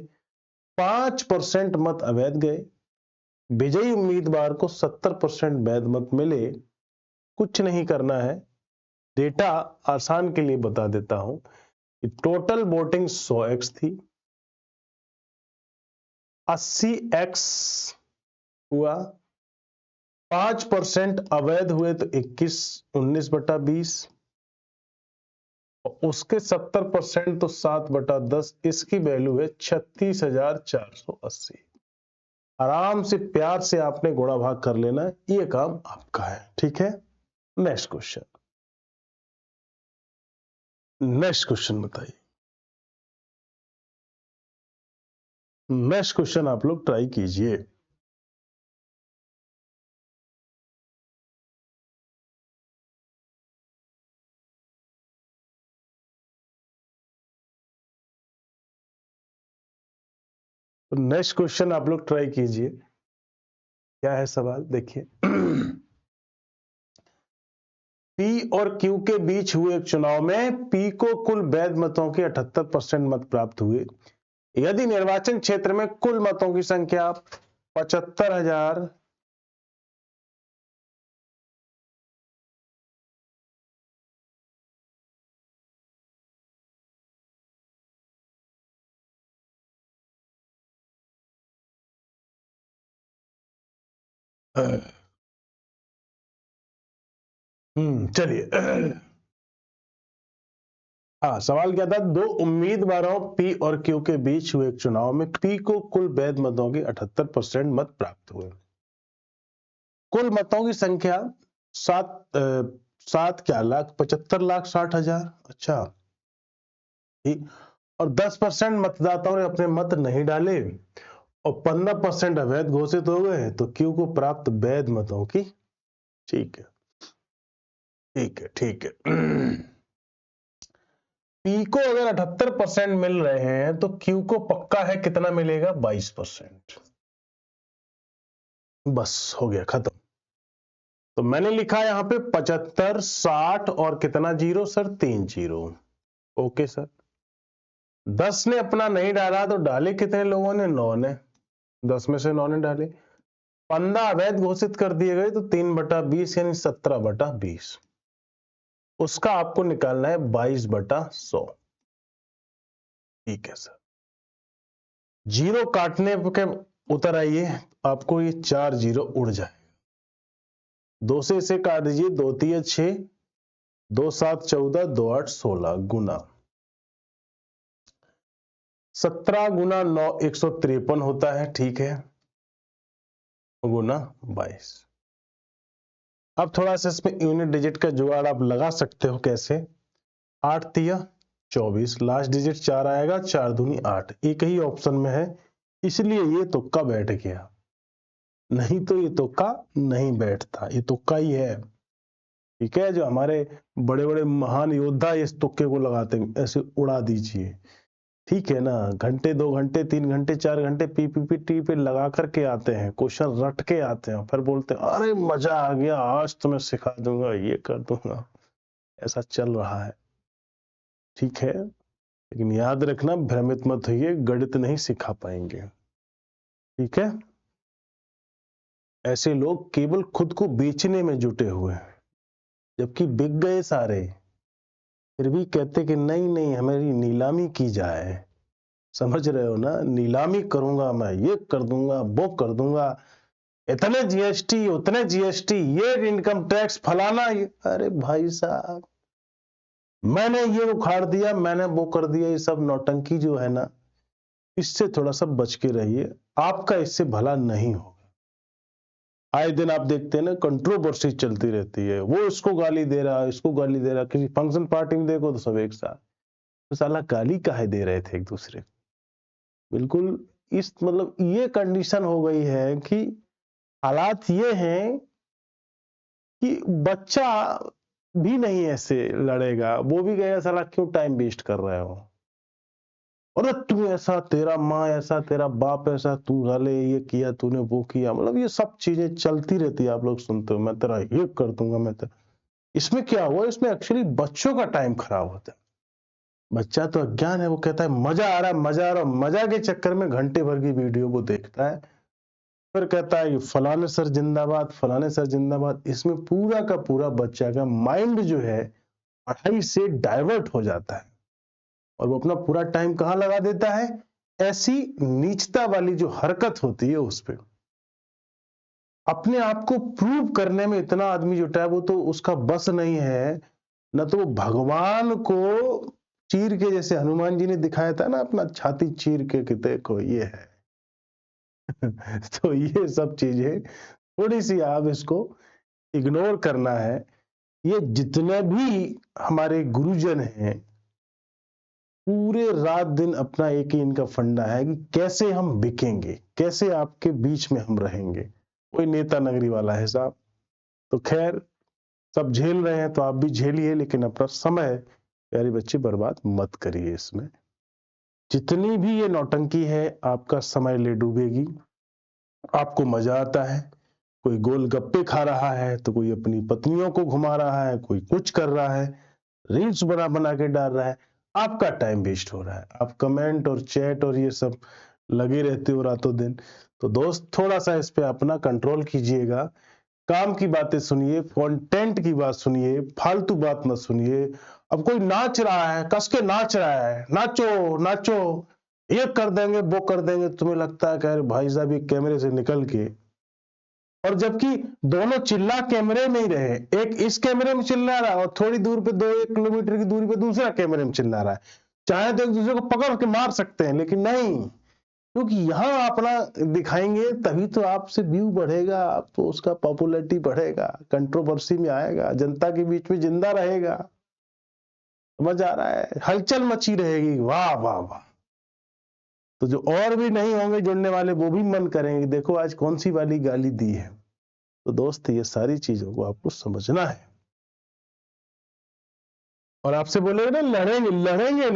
5% मत अवैध गए। विजयी उम्मीदवार को 70% वैध मत मिले। कुछ नहीं करना है, डेटा आसान के लिए बता देता हूं कि टोटल वोटिंग 100x थी, 80x हुआ, 5% अवैध हुए तो 19/20, उसके 70% तो 7/10, इसकी वैल्यू है 36,480। आराम से प्यार से आपने गुणा भाग कर लेना है, ये काम आपका है। ठीक है, नेक्स्ट क्वेश्चन। नेक्स्ट क्वेश्चन बताइए। नेक्स्ट क्वेश्चन आप लोग ट्राई कीजिए। तो नेक्स्ट क्वेश्चन आप लोग ट्राई कीजिए, क्या है सवाल देखिए। पी और क्यू के बीच हुए एक चुनाव में पी को कुल वैध मतों के 78% मत प्राप्त हुए। यदि निर्वाचन क्षेत्र में कुल मतों की संख्या 75,000 चलिए। हाँ, सवाल क्या था, दो उम्मीदवारों पी और क्यू के बीच हुए एक चुनाव में पी को कुल वैध मतों के 78% मत प्राप्त हुए। कुल मतों की संख्या 7,75,60,000। अच्छा, ठीक। और 10% मतदाताओं ने अपने मत नहीं डाले और 15% अवैध घोषित हो गए, तो क्यू को प्राप्त वैध मतों की, ठीक है, ठीक है, ठीक है। पी को अगर 78% मिल रहे हैं तो क्यू को पक्का है कितना मिलेगा, 22%। बस हो गया, खत्म। तो मैंने लिखा यहां पे 75, 60 और कितना zero sir, 3 zero. Okay sir. 10 ने अपना नहीं डाला तो डाले कितने लोगों ने, 9 ने। 10 में से 9 ने डाले। 15 अवैध घोषित कर दिए गए तो 3/20 यानी 17/20। उसका आपको निकालना है 22/100। ठीक है सर। जीरो काटने के उतर आइए, आपको ये 4 जीरो उड़ जाए। 2 से इसे काट दीजिए, 2 3 6, 2 7 14, 2 8 16 गुना 17 गुना 9 153 होता है, ठीक है, गुना 22। अब थोड़ा सा इसमें यूनिट डिजिट का जुगाड़ आप लगा सकते हो, कैसे, 8 तिया 24, लास्ट डिजिट 4 आएगा, 4 दूनी 8, एक ही ऑप्शन में है, इसलिए ये तुक्का बैठ गया, नहीं तो ये तुक्का नहीं बैठता, ये तुक्का ही है। ठीक है, जो हमारे बड़े बड़े महान योद्धा इस तुक्के को लगाते हैं, ऐसे उड़ा दीजिए, ठीक है ना। घंटे 2 घंटे 3 घंटे 4 घंटे पीपीटी पे लगा करके आते हैं, क्वेश्चन रट के आते हैं, फिर बोलते हैं अरे मजा आ गया, आज तो मैं सिखा दूंगा, ये कर दूंगा। ऐसा चल रहा है, ठीक है, लेकिन याद रखना, भ्रमित मत होइए, गणित नहीं सिखा पाएंगे, ठीक है। ऐसे लोग केवल खुद को बेचने में जुटे हुए हैं, जबकि बिक गए सारे, फिर भी कहते कि नहीं नहीं हमारी नीलामी की जाए। समझ रहे हो ना, नीलामी करूंगा मैं, ये कर दूंगा, वो कर दूंगा, इतने जीएसटी उतने जीएसटी, ये इनकम टैक्स फलाना, ये, अरे भाई साहब, मैंने ये उखाड़ दिया, मैंने वो कर दिया, ये सब नौटंकी जो है ना, इससे थोड़ा सा बच के रहिए, आपका इससे भला नहीं होगा। आए दिन आप देखते हैं ना, कंट्रोवर्सी चलती रहती है, वो इसको गाली दे रहा, इसको गाली दे रहा, किसी फंक्शन पार्टी में देखो तो सब एक साथ, तो साला गाली काहे दे रहे थे एक दूसरे को। बिल्कुल इस मतलब ये कंडीशन हो गई है कि हालात ये हैं कि बच्चा भी नहीं ऐसे लड़ेगा, वो भी गया, साला क्यों टाइम वेस्ट कर रहे हो, अरे तू ऐसा, तेरा माँ ऐसा, तेरा बाप ऐसा, तू साले ये किया, तूने वो किया, मतलब ये सब चीजें चलती रहती है, आप लोग सुनते हो, मैं तेरा ये कर दूंगा, मैं तेरा, इसमें क्या हुआ, इसमें एक्चुअली बच्चों का टाइम खराब होता है। बच्चा तो अज्ञान है, वो कहता है मजा आ रहा है, मजा आ रहा है, मजा के चक्कर में घंटे भर की वीडियो वो देखता है, फिर कहता है फलाने सर जिंदाबाद, फलाने सर जिंदाबाद। इसमें पूरा का पूरा बच्चा का माइंड जो है पढ़ाई से डाइवर्ट हो जाता है, और वो अपना पूरा टाइम कहां लगा देता है, ऐसी नीचता वाली जो हरकत होती है उस पर। अपने आप को प्रूव करने में इतना आदमी जुटा है, वो तो उसका बस नहीं है, न तो वो भगवान को चीर के, जैसे हनुमान जी ने दिखाया था ना, अपना छाती चीर के कि देखो ये है। तो ये सब चीजें थोड़ी सी आप इसको इग्नोर करना है। ये जितने भी हमारे गुरुजन हैं, पूरे रात दिन अपना एक ही इनका फंडा है कि कैसे हम बिकेंगे, कैसे आपके बीच में हम रहेंगे, कोई नेता नगरी वाला है साहब। तो खैर, सब झेल रहे हैं तो आप भी झेलिए, लेकिन अपना समय प्यारे बच्चे बर्बाद मत करिए इसमें, जितनी भी ये नौटंकी है आपका समय ले डूबेगी। आपको मजा आता है, कोई गोलगप्पे खा रहा है तो कोई अपनी पत्नियों को घुमा रहा है, कोई कुछ कर रहा है, रील्स बना बना के डाल रहा है, आपका टाइम वेस्ट हो रहा है। आप कमेंट और चैट और ये सब लगे रहते हो रातों दिन। तो दोस्त थोड़ा सा इस पे अपना कंट्रोल कीजिएगा। काम की बातें सुनिए, कंटेंट की बात सुनिए, फालतू बात मत सुनिए। अब कोई नाच रहा है, कस के नाच रहा है, नाचो नाचो, ये कर देंगे वो कर देंगे, तुम्हें लगता है कि अरे भाई साहब ये कैमरे से निकल के, और जबकि दोनों चिल्ला कैमरे में ही रहे, एक इस कैमरे में चिल्ला रहा है और थोड़ी दूर पे 2-1 किलोमीटर की दूरी पे दूसरा कैमरे में चिल्ला रहा है। चाहे तो एक दूसरे को पकड़ के मार सकते हैं, लेकिन नहीं, क्योंकि यहाँ अपना दिखाएंगे तभी तो आपसे व्यू बढ़ेगा, आप तो उसका पॉपुलैरिटी बढ़ेगा, कंट्रोवर्सी में आएगा, जनता के बीच में जिंदा रहेगा। समझ आ रहा है? हलचल मची रहेगी। वाह वाह वाह। तो जो और भी नहीं होंगे जुड़ने वाले वो भी मन करेंगे देखो आज कौन सी वाली गाली दी है। तो दोस्त ये सारी चीजों को आपको समझना है। और आपसे बोलेगा ना लड़ेंगे, लड़ेंगे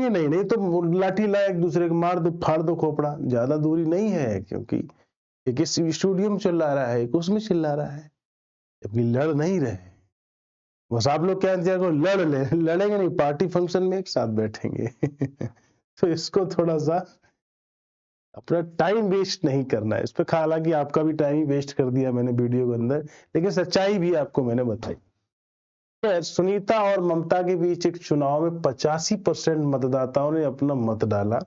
नहीं, नहीं तो लाठी ला एक दूसरे को मार दो, फाड़ दो खोपड़ा। ज्यादा दूरी नहीं है, क्योंकि एक इस स्टूडियो में चिल्ला रहा है, एक उसमें चिल्ला रहा है, जबकि लड़ नहीं रहे। बस आप लोग क्या इंतजार करो, लड़ ले, लड़ेंगे नहीं, पार्टी फंक्शन में एक साथ बैठेंगे। तो इसको थोड़ा सा अपना टाइम वेस्ट नहीं करना है इस पे। हालांकि आपका भी टाइम वेस्ट कर दिया मैंने वीडियो के अंदर, लेकिन सच्चाई भी आपको मैंने बताई। सुनीता और ममता के बीच एक चुनाव में 85% मतदाताओं ने अपना मत डाला,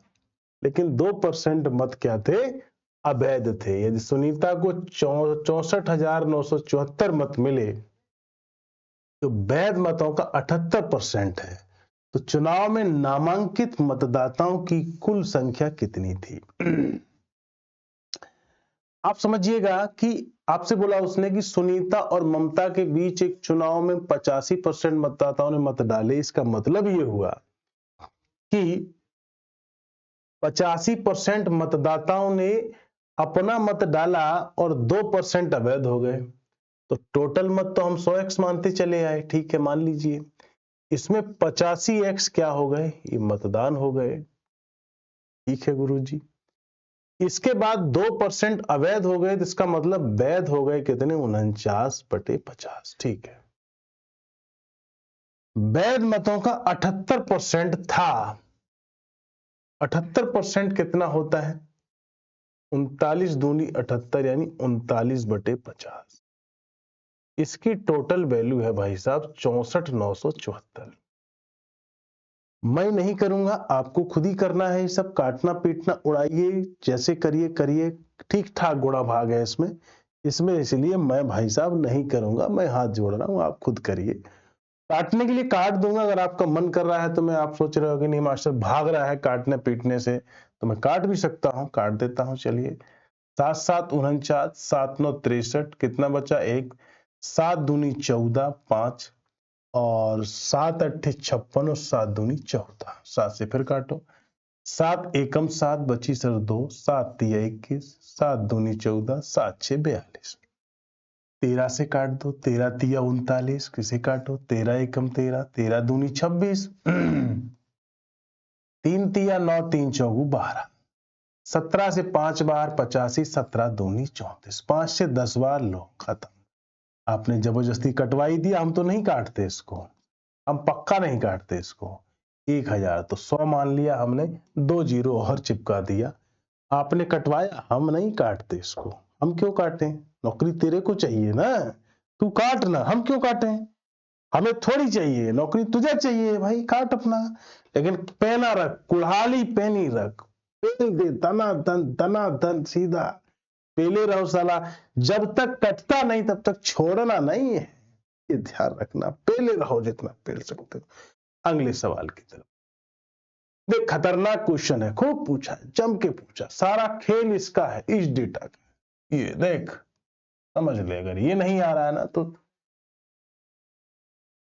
लेकिन 2% मत क्या थे, अवैध थे। यदि सुनीता को 64,974 मत मिले तो वैध मतों का 78% है। तो चुनाव में नामांकित मतदाताओं की कुल संख्या कितनी थी? आप समझिएगा कि आपसे बोला उसने कि सुनीता और ममता के बीच एक चुनाव में 85% मतदाताओं ने मत डाले। इसका मतलब ये हुआ कि 85% मतदाताओं ने अपना मत डाला और 2% अवैध हो गए। तो टोटल मत तो हम 100x मानते चले आए, ठीक है, मान लीजिए। इसमें 85x क्या हो गए, ये मतदान हो गए। ठीक है गुरुजी। इसके बाद 2% अवैध हो गए, तो इसका मतलब वैध हो गए कितने, 49/50। ठीक है। वैध मतों का 78% था। 78% कितना होता है, 39 दूनी 78, यानी 39/50। इसकी टोटल वैल्यू है भाई साहब 64,974। मैं नहीं करूंगा, आपको खुद ही करना है। ये सब काटना पीटना उड़ाइए, जैसे करिए करिए, ठीक ठाक गुणा भाग है इसमें, इसलिए मैं भाई साहब नहीं करूंगा, मैं हाथ जोड़ रहा हूं, आप खुद करिए। काटने के लिए काट दूंगा अगर आपका मन कर रहा है तो। मैं आप सोच रहे हो कि नहीं मास्टर भाग रहा है काटने पीटने से, तो मैं काट भी सकता हूं, काट देता हूं। चलिए, 7-7 49, 7-9 63, कितना बचा, 1, 7 दूनी 14, 5, और 7-8 56 और 7 दूनी 14। 7 से फिर काटो, 7 एकम 7 बची सर 2, 7 तिया 21, 7 दूनी 14, 7 6 42। 13 से काट दो, 13 तिया 39, किसे काटो, 13 एकम 13, 13 दूनी 26, 3 तिया 9, 3 चौगु 12, 17 से 5 बार 85, 17 दूनी 34, 5 से 10 बार, लो खत्म। आपने जबरदस्ती कटवाई दिया, हम तो नहीं काटते इसको, हम पक्का नहीं काटते इसको। 1000 तो 100 मान लिया हमने, 2 जीरो और चिपका दिया। आपने कटवाया, हम नहीं काटते इसको। हम क्यों काटें, नौकरी तेरे को चाहिए ना, तू काट ना, हम क्यों काटें, हमें थोड़ी चाहिए नौकरी, तुझे चाहिए भाई, काट अपना। लेकिन पेना रख, कुल्हाड़ी पेनी रख, पेल दे दना दन सीधा, पेले रहो साला। जब तक कटता नहीं तब तक छोड़ना नहीं है, ये ध्यान रखना। पेले रहो जितना पेल सकते हो। अगले सवाल की तरफ देख, खतरनाक क्वेश्चन है, खूब पूछा है, जम के पूछा, सारा खेल इसका है, इस डेटा का। ये देख, समझ ले, अगर ये नहीं आ रहा है ना तो।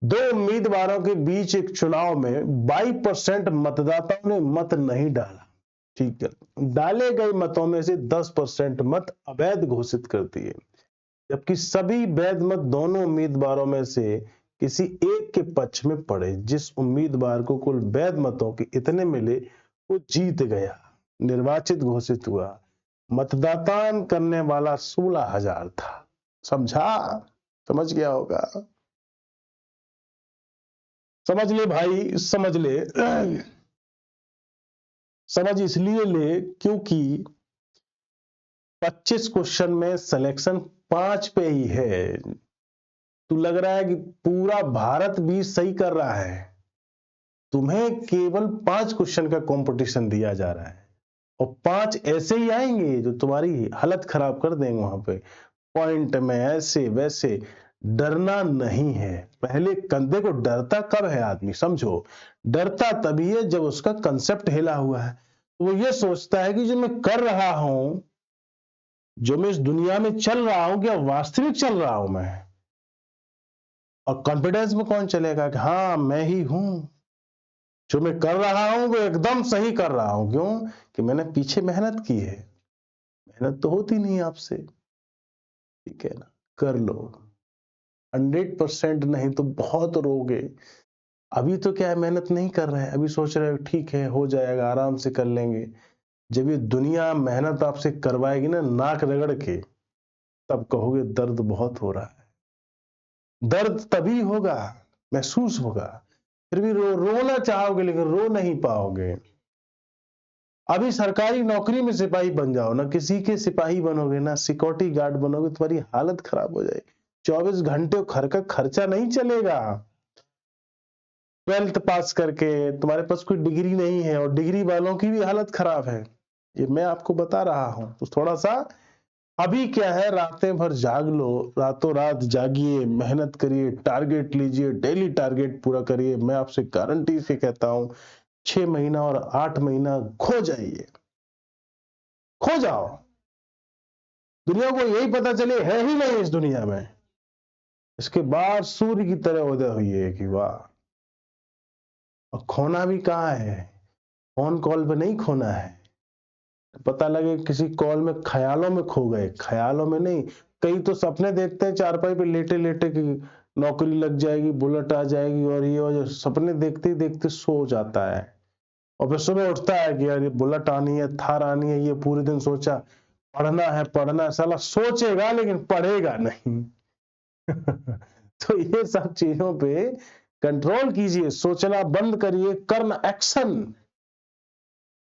दो उम्मीदवारों के बीच एक चुनाव में 22% मतदाताओं ने मत नहीं डाला। ठीक है, डाले गए मतों में से 10% मत अवैध घोषित कर दिए, जबकि सभी वैध मत दोनों उम्मीदवारों में से किसी एक के पक्ष में पड़े। जिस उम्मीदवार को कुल वैध मतों के इतने मिले वो जीत गया, निर्वाचित घोषित हुआ। मतदान करने वाला 16,000 था। समझा? समझ गया होगा। समझ ले भाई, समझ ले। समझ इसलिए ले क्योंकि 25 क्वेश्चन में सिलेक्शन 5 पे ही है। तू लग रहा है कि पूरा भारत भी सही कर रहा है, तुम्हें केवल 5 क्वेश्चन का कंपटीशन दिया जा रहा है और 5 ऐसे ही आएंगे जो तुम्हारी हालत खराब कर देंगे। वहां पे पॉइंट में ऐसे वैसे डरना नहीं है। पहले कंधे को डरता कब है आदमी, समझो, डरता तभी है जब उसका कंसेप्ट हिला हुआ है। वो ये सोचता है कि जो मैं कर रहा हूं, जो मैं इस दुनिया में चल रहा हूं, क्या वास्तविक चल रहा हूं मैं? और कॉन्फिडेंस में कौन चलेगा कि हाँ मैं ही हूं, जो मैं कर रहा हूं वो एकदम सही कर रहा हूं। क्यों? कि मैंने पीछे मेहनत की है। मेहनत तो होती नहीं आपसे, ठीक है ना? कर लो। 100% नहीं तो बहुत रोगे। अभी तो क्या है, मेहनत नहीं कर रहे हैं, अभी सोच रहे हो ठीक है हो जाएगा, आराम से कर लेंगे। जब ये दुनिया मेहनत आपसे करवाएगी ना, नाक रगड़ के, तब कहोगे दर्द बहुत हो रहा है। दर्द तभी होगा, महसूस होगा, फिर भी रोना चाहोगे लेकिन रो नहीं पाओगे। अभी सरकारी नौकरी में सिपाही बन जाओ ना, किसी के सिपाही बनोगे ना, सिक्योरिटी गार्ड बनोगे, तुम्हारी हालत खराब हो जाएगी। 24 घंटे घर का खर्चा नहीं चलेगा। 12th पास करके तुम्हारे पास कोई डिग्री नहीं है, और डिग्री वालों की भी हालत खराब है, ये मैं आपको बता रहा हूं। तो थोड़ा सा अभी क्या है, रातें भर जाग लो, रातों रात जागिए, मेहनत करिए, टारगेट लीजिए, डेली टारगेट पूरा करिए। मैं आपसे गारंटी से कहता हूं 6 महीना और 8 महीना खो जाइए, खो जाओ। दुनिया को यही पता चले है ही नहीं इस दुनिया में, इसके बाद सूर्य की तरह उदय हुई है कि वाह। और खोना भी कहाँ है, फोन कॉल पे नहीं खोना है। पता लगे किसी कॉल में ख्यालों में खो गए, ख्यालों में नहीं। कई तो सपने देखते हैं चारपाई पे लेटे लेटे कि नौकरी लग जाएगी, बुलेट आ जाएगी, और ये और सपने देखते देखते सो जाता है। और फिर सुबह उठता है कि यार ये बुलेट आनी है, थार आनी है, ये पूरे दिन सोचा, पढ़ना है, साला सोचेगा लेकिन पढ़ेगा नहीं। तो ये सब चीजों पे कंट्रोल कीजिए, सोचना बंद करिए, करना, एक्शन।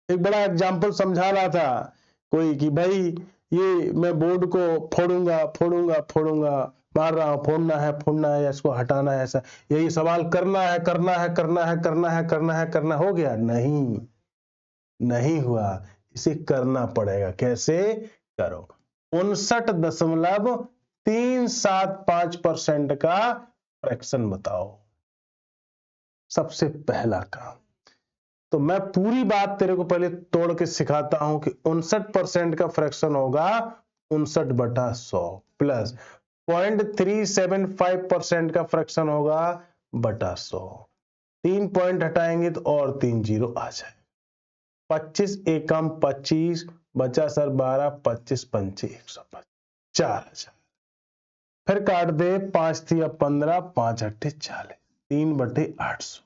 एक बड़ा एग्जाम्पल समझा रहा था कोई कि भाई ये मैं बोर्ड को फोड़ूंगा फोड़ूंगा फोड़ूंगा, मार रहा हूं, फोड़ना है या इसको हटाना है, ऐसा यही सवाल, करना है करना है करना है करना है करना है करना हो गया नहीं, नहीं हुआ, इसे करना पड़ेगा। कैसे करो? 59.375% का फ्रैक्शन बताओ, सबसे पहला काम। तो मैं पूरी बात तेरे को पहले तोड़ के सिखाता हूं कि 59% का फ्रैक्शन होगा 59/100 प्लस 0.375% का फ्रैक्शन होगा बटा 100। 3 पॉइंट हटाएंगे तो और 3 जीरो आ जाए। 25 एकम 25 बचा सर 12, 25 पंचे 125, 4,000। फिर काट दे, 5 तिया 15, 5 अट्ठे 40, 3/800।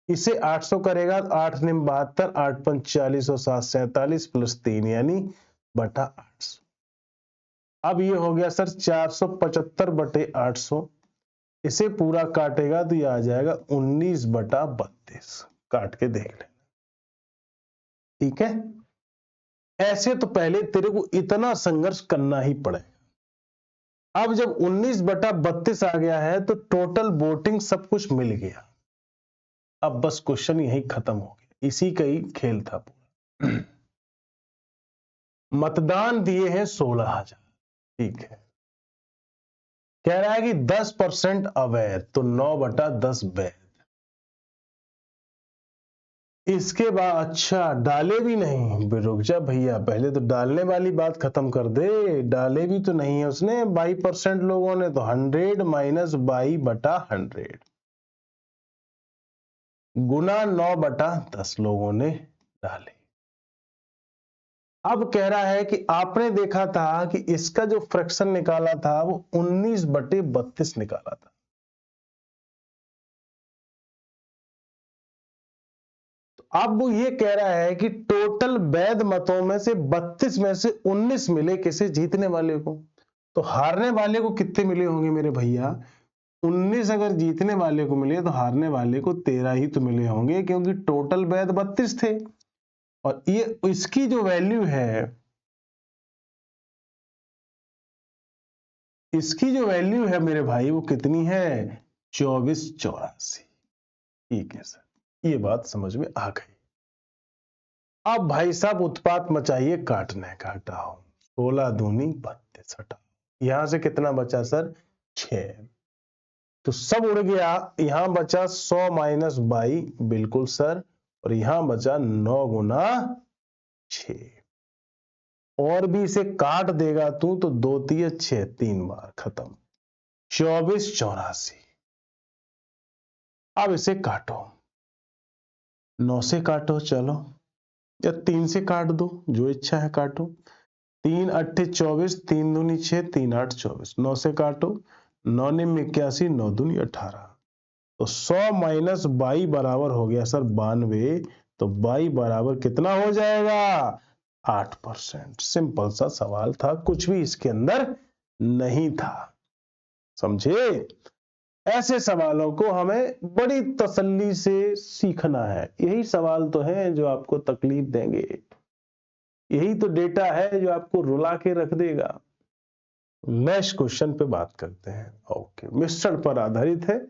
इसे 800 करेगा, 8 निम 72, 8 पंच 40 और 7 47 प्लस 3 यानी बटा 800। अब ये हो गया सर 475/800। इसे पूरा काटेगा तो ये आ जाएगा 19/32। काट के देख ले, ठीक है? ऐसे तो पहले तेरे को इतना संघर्ष करना ही पड़ेगा। अब जब 19/32 आ गया है तो टोटल वोटिंग सब कुछ मिल गया। अब बस क्वेश्चन यही खत्म हो गया, इसी का ही खेल था पूरा। मतदान दिए हैं 16,000, ठीक है। कह रहा है कि 10% अवैध, तो 9/10 वैध। इसके बाद अच्छा डाले भी नहीं, रुक जा भैया, पहले तो डालने वाली बात खत्म कर दे। डाले भी तो नहीं है उसने 22% लोगों ने, तो 100 माइनस 22/100 गुना 9/10 लोगों ने डाले। अब कह रहा है कि आपने देखा था कि इसका जो फ्रैक्शन निकाला था वो 19/32 निकाला था। तो अब वो ये कह रहा है कि टोटल वैध मतों में से 32 में से 19 मिले किसे? जीतने वाले को। तो हारने वाले को कितने मिले होंगे मेरे भैया? 19 अगर जीतने वाले को मिले तो हारने वाले को 13 ही तो मिले होंगे, क्योंकि टोटल वैध 32 थे। और ये इसकी जो वैल्यू है, इसकी जो वैल्यू है मेरे भाई वो कितनी है? 2484। ठीक है सर, ये बात समझ में आ गई। अब भाई साहब उत्पात मचाइए काटने का। हटाओ 16 दूनी 32, हटाओ। यहां से कितना बचा सर? 6। तो सब उड़ गया। यहां बचा 100 माइनस 22, बिल्कुल सर। और यहां बचा 9 गुना 6। और भी इसे काट देगा तू तो 2 3 6, 3 बार खत्म। 2484। अब इसे काटो, 9 से काटो चलो, या 3 से काट दो, जो इच्छा है काटो। 3 8 24, 3 दूनी 6, 3 8 24। 9 से काटो, 9 9 81, 9 दूनी 18। तो 100 माइनस 22 बराबर हो गया सर 92। तो 22 बराबर कितना हो जाएगा? 8%। सिंपल सा सवाल था, कुछ भी इसके अंदर नहीं था। समझे? ऐसे सवालों को हमें बड़ी तसल्ली से सीखना है। यही सवाल तो है जो आपको तकलीफ देंगे, यही तो डेटा है जो आपको रुला के रख देगा। नेक्स्ट क्वेश्चन पे बात करते हैं। ओके, मिश्रण पर आधारित है,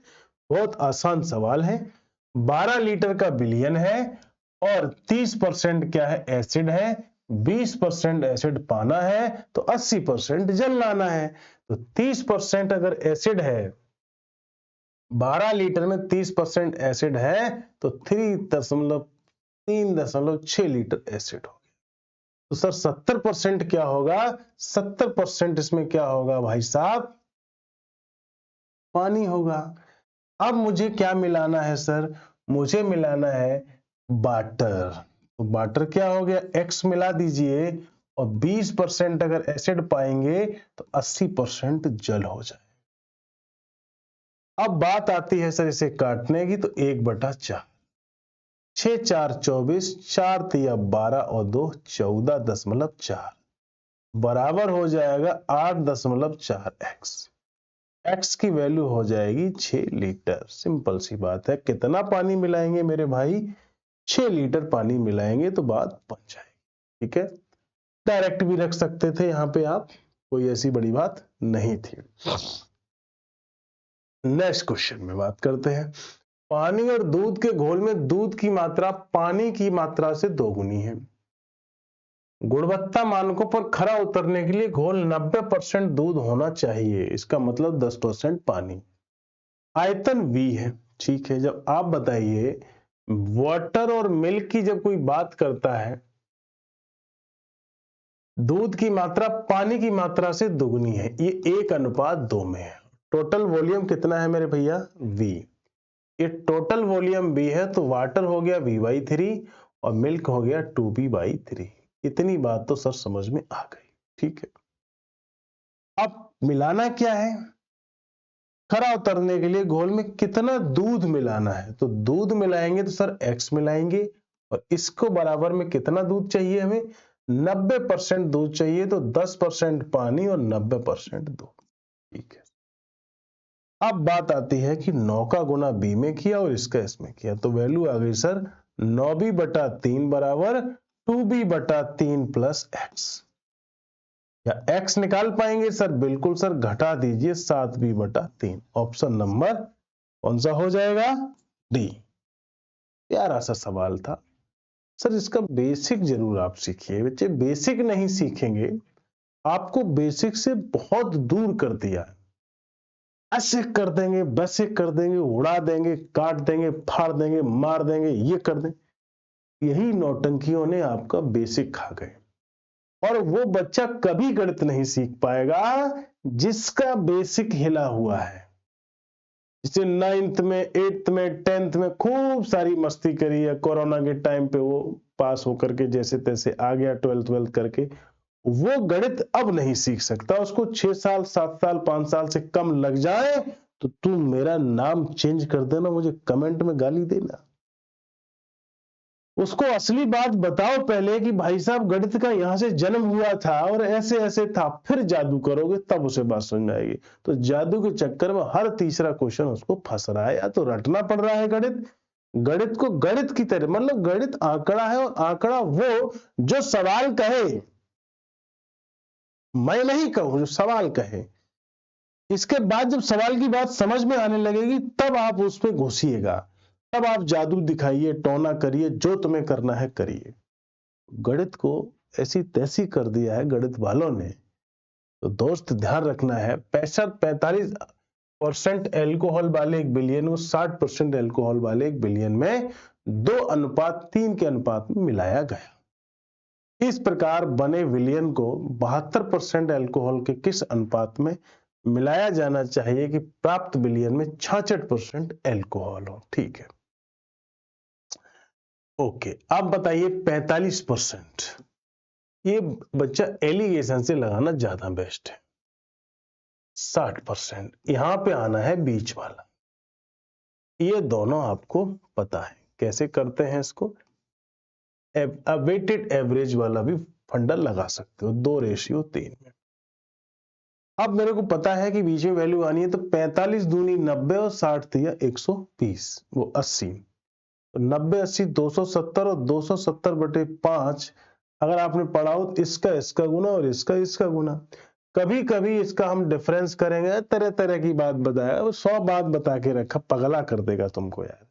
बहुत आसान सवाल है। 12 लीटर का विलयन है और 30% क्या है? एसिड है। 20% एसिड पाना है तो 80% जल लाना है। तो 30% अगर एसिड है, 12 लीटर में 30% एसिड है, तो 3.6 लीटर एसिड हो। तो सर 70% क्या होगा? 70% इसमें क्या होगा भाई साहब? पानी होगा। अब मुझे क्या मिलाना है सर? मुझे मिलाना है वाटर। तो वाटर क्या हो गया? X मिला दीजिए। और 20% अगर एसिड पाएंगे तो 80% जल हो जाए। अब बात आती है सर इसे काटने की, तो 1/4। 6 4 24, 4 तिया 12 और 2 14.4 बराबर हो जाएगा 8.4x। x की वैल्यू हो जाएगी 6 लीटर। सिंपल सी बात है। कितना पानी मिलाएंगे मेरे भाई? 6 लीटर पानी मिलाएंगे तो बात बन जाएगी। ठीक है, डायरेक्ट भी रख सकते थे यहां पे आप, कोई ऐसी बड़ी बात नहीं थी। नेक्स्ट क्वेश्चन में बात करते हैं। पानी और दूध के घोल में दूध की मात्रा पानी की मात्रा से 2 गुनी है। गुणवत्ता मानकों पर खरा उतरने के लिए घोल 90% दूध होना चाहिए। इसका मतलब 10% पानी। आयतन V है। ठीक है, जब आप बताइए वाटर और मिल्क की जब कोई बात करता है, दूध की मात्रा पानी की मात्रा से दुगनी है, ये 1:2 में है। टोटल वॉल्यूम कितना है मेरे भैया? V। ये टोटल वॉल्यूम V है, तो वाटर हो गया V/3 और मिल्क हो गया 2V/3। इतनी बात तो सर समझ में आ गई। ठीक है, अब मिलाना क्या है? खरा उतरने के लिए घोल में कितना दूध मिलाना है? तो दूध मिलाएंगे तो सर X मिलाएंगे, और इसको बराबर में कितना दूध चाहिए हमें? 90% दूध चाहिए, तो 10% पानी और 90% दूध। ठीक है, अब बात आती है कि 9 का गुना B में किया और इसका इसमें किया, तो वैल्यू आ गई सर 9B/3 बराबर 2B/3 प्लस X। या X निकाल पाएंगे सर? बिल्कुल सर, घटा दीजिए 7B/3। ऑप्शन नंबर कौन सा हो जाएगा? डी। प्यारा सा सवाल था सर, इसका बेसिक जरूर आप सीखिए। बच्चे बेसिक नहीं सीखेंगे, आपको बेसिक से बहुत दूर कर दिया है। ऐसे कर देंगे, वैसे कर देंगे, उड़ा देंगे, काट देंगे, फाड़ देंगे, मार देंगे, ये कर देंगे। यही नौटंकियों ने आपका बेसिक खा गए। और वो बच्चा कभी गणित नहीं सीख पाएगा जिसका बेसिक हिला हुआ है। जिसे 9th में 8th में 10th में खूब सारी मस्ती करी है, कोरोना के टाइम पे वो पास होकर के जैसे तैसे आ गया 12th करके, वो गणित अब नहीं सीख सकता। उसको 6 साल 7 साल 5 साल से कम लग जाए तो तू मेरा नाम चेंज कर देना, मुझे कमेंट में गाली देना। उसको असली बात बताओ पहले कि भाई साहब गणित का यहां से जन्म हुआ था और ऐसे ऐसे था, फिर जादू करोगे तब उसे बात समझ में आएगी। तो जादू के चक्कर में हर तीसरा क्वेश्चन उसको फंस रहा है, या तो रटना पड़ रहा है गणित, गणित को गणित की तरह, मतलब गणित आंकड़ा है और आंकड़ा वो जो सवाल कहे, मैं नहीं कहूं, जो सवाल कहे। इसके बाद जब सवाल की बात समझ में आने लगेगी तब आप उस पर घुसिएगा, तब आप जादू दिखाइए, टोना करिए, जो तुम्हें करना है करिए। गणित को ऐसी तैसी कर दिया है गणित वालों ने, तो दोस्त ध्यान रखना है। 45% एल्कोहल वाले 1 बिलियन को 60% एल्कोहल वाले 1 बिलियन में 2:3 के अनुपात में मिलाया गया। इस प्रकार बने विलियन को 72% एल्कोहल के किस अनुपात में मिलाया जाना चाहिए कि प्राप्त विलियन में 66% एल्कोहल हो? ठीक है, ओके। अब बताइए 45%, ये बच्चा एलिगेशन से लगाना ज्यादा बेस्ट है। 60%, यहां पे आना है बीच वाला। ये दोनों आपको पता है कैसे करते हैं इसको। वेटेड एवरेज वाला भी फंडा लगा सकते हो, 2:3 में। अब मेरे को पता है कि बीच में वैल्यू आनी है, तो 45 दूनी 90 और 60 दिया 120, वो 80, 90 80 270 और 270/5 अगर आपने पढ़ा हो तो इसका गुना और इसका गुना। कभी कभी इसका हम डिफरेंस करेंगे, तरह तरह की बात बताया, वो 100 बात बता के रखा, पगला कर देगा तुमको यार।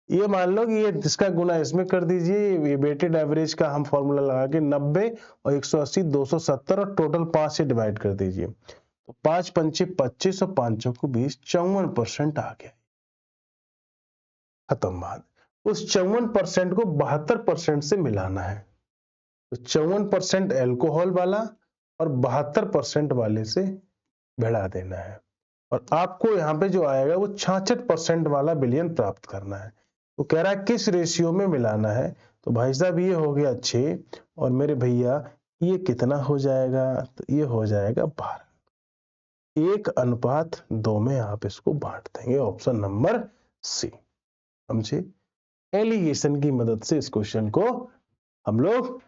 ये मान लो कि ये इसका गुना इसमें कर दीजिए, ये वेटेड एवरेज का हम फॉर्मूला लगा के 90 और 180 270 और टोटल 5 से डिवाइड कर दीजिए, तो 5 पंचे 25 और 5 चौको 20, 54% आ गया। खत्म बात। उस 54% को 72% से मिलाना है, तो 54% एल्कोहल वाला और 72% वाले से भिड़ा देना है, और आपको यहाँ पे जो आएगा वो 66% वाला बिलियन प्राप्त करना है। तो कह रहा है किस रेशियो में मिलाना है, तो भाई साहब ये हो गया 6, और मेरे भैया ये कितना हो जाएगा, तो ये हो जाएगा 12। 1:2 में आप इसको बांट देंगे, ऑप्शन नंबर सी। समझे? एलिगेशन की मदद से इस क्वेश्चन को हम लोग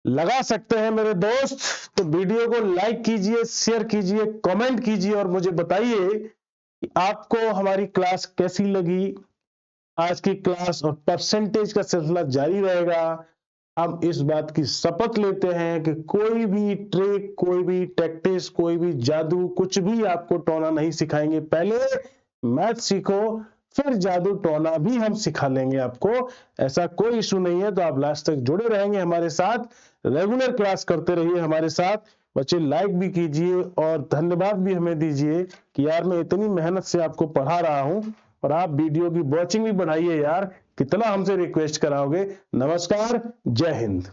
लगा सकते हैं मेरे दोस्त। तो वीडियो को लाइक कीजिए, शेयर कीजिए, कमेंट कीजिए और मुझे बताइए कि आपको हमारी क्लास कैसी लगी। आज की क्लास और परसेंटेज का सिलसिला जारी रहेगा। हम इस बात की शपथ लेते हैं कि कोई भी ट्रिक, कोई भी टैक्टिक्स, कोई भी जादू, कुछ भी आपको टोना नहीं सिखाएंगे। पहले मैथ सीखो, फिर जादू टोना भी हम सिखा लेंगे आपको। ऐसा कोई इशू नहीं है। तो आप लास्ट तक जुड़े रहेंगे हमारे साथ, रेगुलर क्लास करते रहिए हमारे साथ। बच्चे लाइक भी कीजिए और धन्यवाद भी हमें दीजिए कि यार मैं इतनी मेहनत से आपको पढ़ा रहा हूं और आप वीडियो की वॉचिंग भी बढ़ाइए यार, कितना हमसे रिक्वेस्ट कराओगे। नमस्कार, जय हिंद।